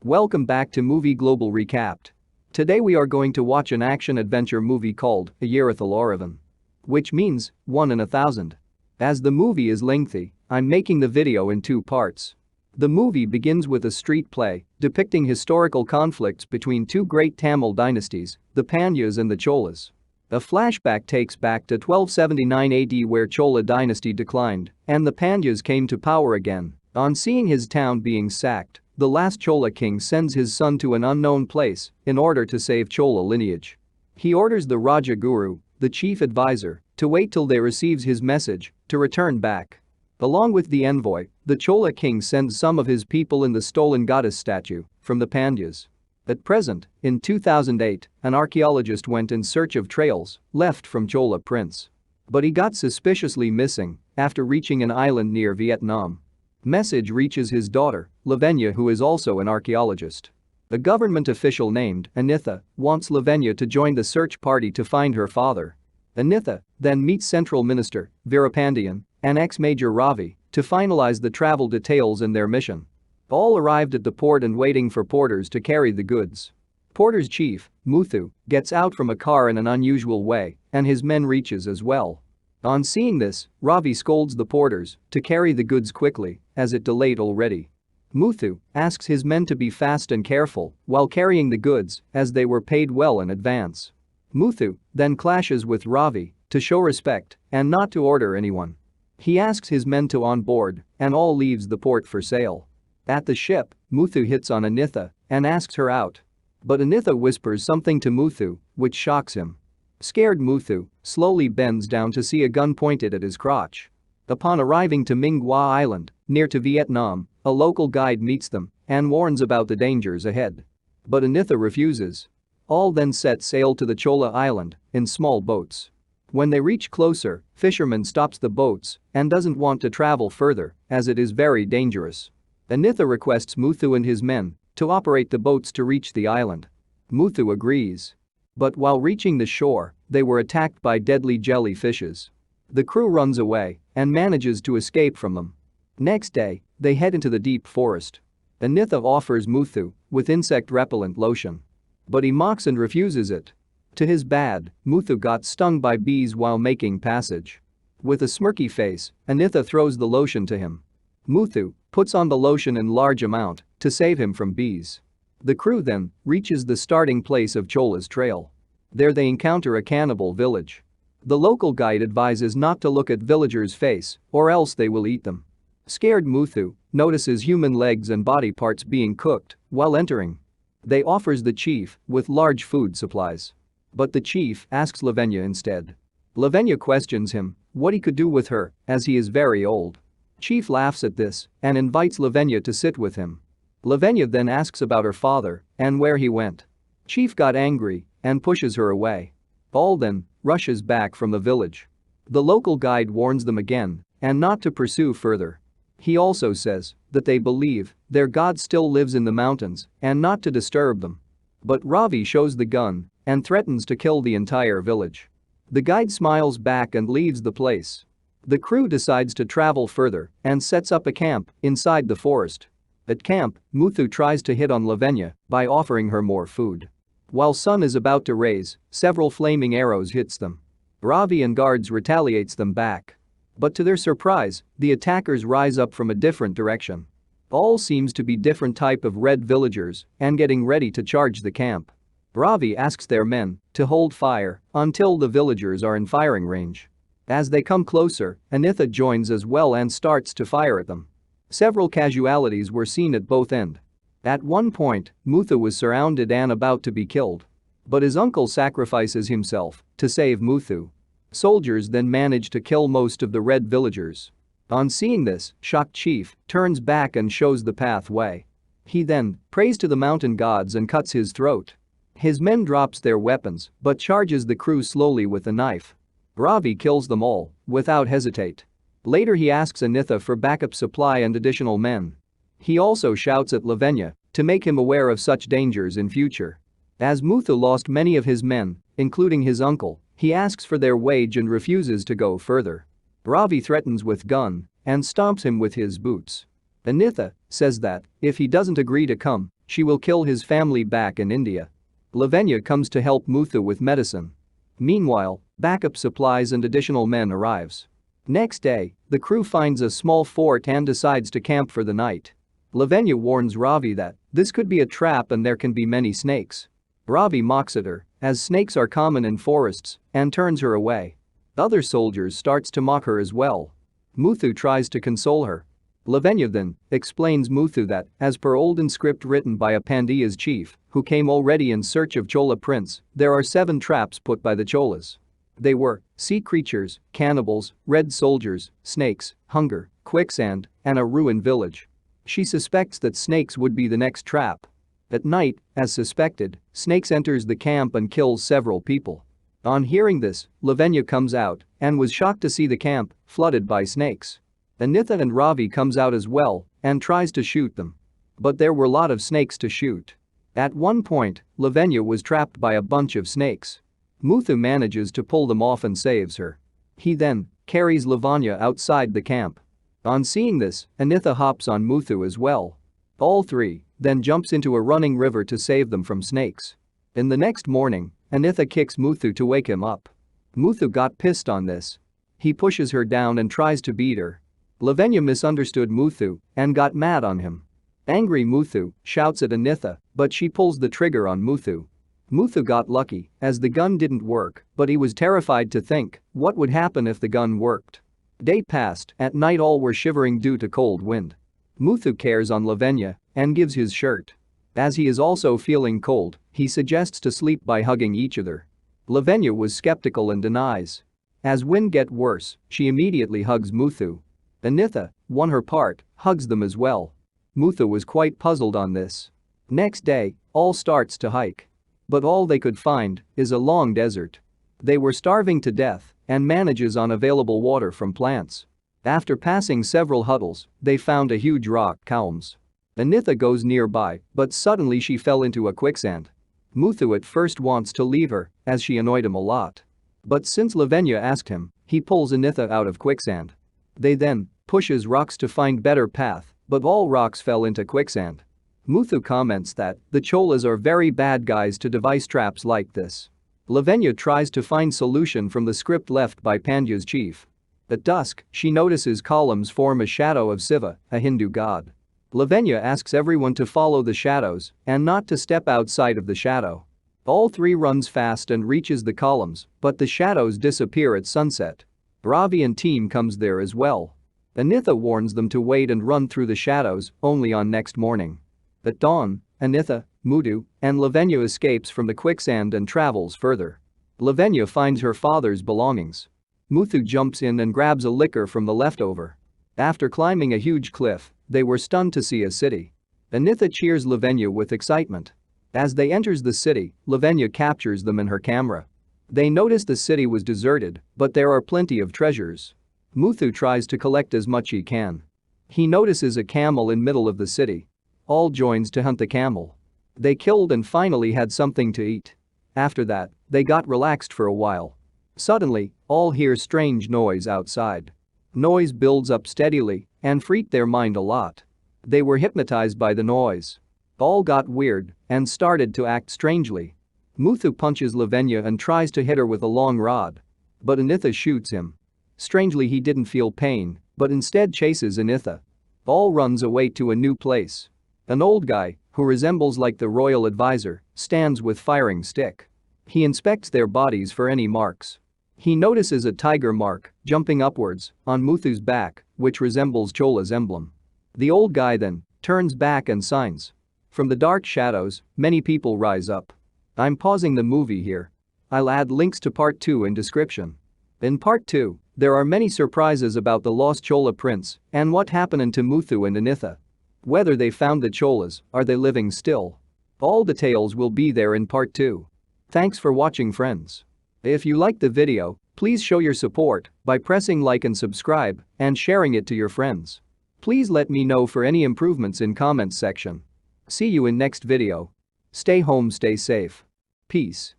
Welcome back to Movie Global Recapped. Today we are going to watch an action-adventure movie called Ayirathil Oruvan, which means 1 in 1,000. As the movie is lengthy, I'm making the video in 2 parts. The movie begins with a street play depicting historical conflicts between 2 great Tamil dynasties, the Pandyas and the Cholas. A flashback takes back to 1279 AD where Chola dynasty declined and the Pandyas came to power again. On seeing his town being sacked, the last Chola king sends his son to an unknown place in order to save Chola lineage. He orders the Raja Guru, the chief advisor, to wait till they receives his message to return back. Along with the envoy, the Chola king sends some of his people in the stolen goddess statue from the Pandyas. At present, in 2008, an archaeologist went in search of trails left from Chola prince. But he got suspiciously missing after reaching an island near Vietnam. Message reaches his daughter, Lavenya, who is also an archaeologist. A government official named Ayirathil wants Lavenya to join the search party to find her father. Ayirathil then meets Central Minister Veerapandiyan and ex-Major Ravi to finalize the travel details and their mission. All arrived at the port and waiting for porters to carry the goods. Porter's chief, Muthu, gets out from a car in an unusual way and his men reaches as well. On seeing this, Ravi scolds the porters to carry the goods quickly as it delayed already. Muthu asks his men to be fast and careful while carrying the goods as they were paid well in advance. Muthu then clashes with Ravi to show respect and not to order anyone. He asks his men to on board and all leaves the port for sail. At the ship, Muthu hits on Ayirathil and asks her out. But Ayirathil whispers something to Muthu, which shocks him. Scared, Muthu slowly bends down to see a gun pointed at his crotch. Upon arriving to Minghua Island, near to Vietnam, a local guide meets them and warns about the dangers ahead. But Ayirathil refuses. All then set sail to the Chola Island in small boats. When they reach closer, fisherman stops the boats and doesn't want to travel further as it is very dangerous. Ayirathil requests Muthu and his men to operate the boats to reach the island. Muthu agrees. But while reaching the shore, they were attacked by deadly jellyfishes. The crew runs away and manages to escape from them. Next day, they head into the deep forest. Ayirathil offers Muthu with insect repellent lotion. But he mocks and refuses it. To his bad, Muthu got stung by bees while making passage. With a smirky face, Ayirathil throws the lotion to him. Muthu puts on the lotion in large amount to save him from bees. The crew then reaches the starting place of Chola's trail. There they encounter a cannibal village. The local guide advises not to look at villagers' face or else they will eat them. Scared, Muthu notices human legs and body parts being cooked while entering. They offers the chief with large food supplies. But the chief asks Lavenya instead. Lavenya questions him what he could do with her as he is very old. Chief laughs at this and invites Lavenya to sit with him. Lavenya then asks about her father and where he went. Chief got angry and pushes her away. All then rushes back from the village. The local guide warns them again and not to pursue further. He also says that they believe their god still lives in the mountains and not to disturb them. But Ravi shows the gun and threatens to kill the entire village. The guide smiles back and leaves the place. The crew decides to travel further and sets up a camp inside the forest. At camp, Muthu tries to hit on Lavenya by offering her more food. While sun is about to raise, several flaming arrows hits them. Ravi and guards retaliates them back. But to their surprise, the attackers rise up from a different direction. All seems to be different type of red villagers and getting ready to charge the camp. Ravi asks their men to hold fire until the villagers are in firing range. As they come closer, Ayirathil joins as well and starts to fire at them. Several casualties were seen at both ends. At one point, Muthu was surrounded and about to be killed. But his uncle sacrifices himself to save Muthu. Soldiers then manage to kill most of the red villagers. On seeing this, shocked chief turns back and shows the pathway. He then prays to the mountain gods and cuts his throat. His men drops their weapons but charges the crew slowly with a knife. Ravi kills them all without hesitate. Later he asks Ayirathil for backup supply and additional men. He also shouts at Lavenya to make him aware of such dangers in future. As Muthu lost many of his men, including his uncle, he asks for their wage and refuses to go further. Ravi threatens with gun and stomps him with his boots. Ayirathil says that if he doesn't agree to come, she will kill his family back in India. Lavanya comes to help Muthu with medicine. Meanwhile, backup supplies and additional men arrives. Next day, the crew finds a small fort and decides to camp for the night. Lavanya warns Ravi that this could be a trap and there can be many snakes. Ravi mocks at her, as snakes are common in forests, and turns her away. Other soldiers starts to mock her as well. Muthu tries to console her. Lavanya then explains Muthu that, as per olden script written by a Pandya's chief, who came already in search of Chola prince, there are 7 traps put by the Cholas. They were sea creatures, cannibals, red soldiers, snakes, hunger, quicksand, and a ruined village. She suspects that snakes would be the next trap. At night, as suspected, snakes enters the camp and kills several people. On hearing this, Lavanya comes out and was shocked to see the camp flooded by snakes. Anitha and Ravi comes out as well and tries to shoot them. But there were a lot of snakes to shoot. At one point, Lavanya was trapped by a bunch of snakes. Muthu manages to pull them off and saves her. He then carries Lavanya outside the camp. On seeing this, Anitha hops on Muthu as well. All three then jumps into a running river to save them from snakes. In the next morning, Anitha kicks Muthu to wake him up. Muthu got pissed on this. He pushes her down and tries to beat her. Lavanya misunderstood Muthu and got mad on him. Angry Muthu shouts at Anitha, but she pulls the trigger on Muthu. Muthu got lucky as the gun didn't work, but he was terrified to think what would happen if the gun worked. Day passed. At night all were shivering due to cold wind. Muthu cares on Lavanya and gives his shirt. As he is also feeling cold, he suggests to sleep by hugging each other. Lavanya was skeptical and denies. As wind get worse, she immediately hugs Muthu. Anitha, on her part, hugs them as well. Muthu was quite puzzled on this. Next day, all starts to hike. But all they could find is a long desert. They were starving to death and manages on available water from plants. After passing several huddles, they found a huge rock calms. Anitha goes nearby, but suddenly she fell into a quicksand. Muthu at first wants to leave her, as she annoyed him a lot. But since Lavanya asked him, he pulls Anitha out of quicksand. They then pushes rocks to find better path, but all rocks fell into quicksand. Muthu comments that the Cholas are very bad guys to devise traps like this. Lavanya tries to find solution from the script left by Pandya's chief. At dusk, she notices columns form a shadow of Shiva, a Hindu god. Lavanya asks everyone to follow the shadows and not to step outside of the shadow. All three runs fast and reaches the columns, but the shadows disappear at sunset. Ravi and team comes there as well. Anitha warns them to wait and run through the shadows only on next morning. At dawn, Anitha, Muthu, and Lavanya escapes from the quicksand and travels further. Lavanya finds her father's belongings. Muthu jumps in and grabs a liquor from the leftover. After climbing a huge cliff, they were stunned to see a city. Anitha cheers Lavanya with excitement. As they enters the city, Lavanya captures them in her camera. They notice the city was deserted, but there are plenty of treasures. Muthu tries to collect as much he can. He notices a camel in middle of the city. All joins to hunt the camel. They killed and finally had something to eat. After that, they got relaxed for a while. Suddenly, all hear strange noise outside. Noise builds up steadily and freaked their mind a lot. They were hypnotized by the noise. All got weird and started to act strangely. Muthu punches Lavanya and tries to hit her with a long rod. But Anitha shoots him. Strangely he didn't feel pain, but instead chases Anitha. All runs away to a new place. An old guy, who resembles like the royal advisor, stands with firing stick. He inspects their bodies for any marks. He notices a tiger mark jumping upwards on Muthu's back, which resembles Chola's emblem. The old guy then turns back and signs. From the dark shadows, many people rise up. I'm pausing the movie here. I'll add links to part 2 in description. In part 2, there are many surprises about the lost Chola prince and what happened to Muthu and Anitha. Whether they found the Cholas, are they living still? All details will be there in part 2. Thanks for watching, friends. If you liked the video, please show your support by pressing like and subscribe and sharing it to your friends. Please let me know for any improvements in comments section. See you in next video. Stay home, stay safe. Peace.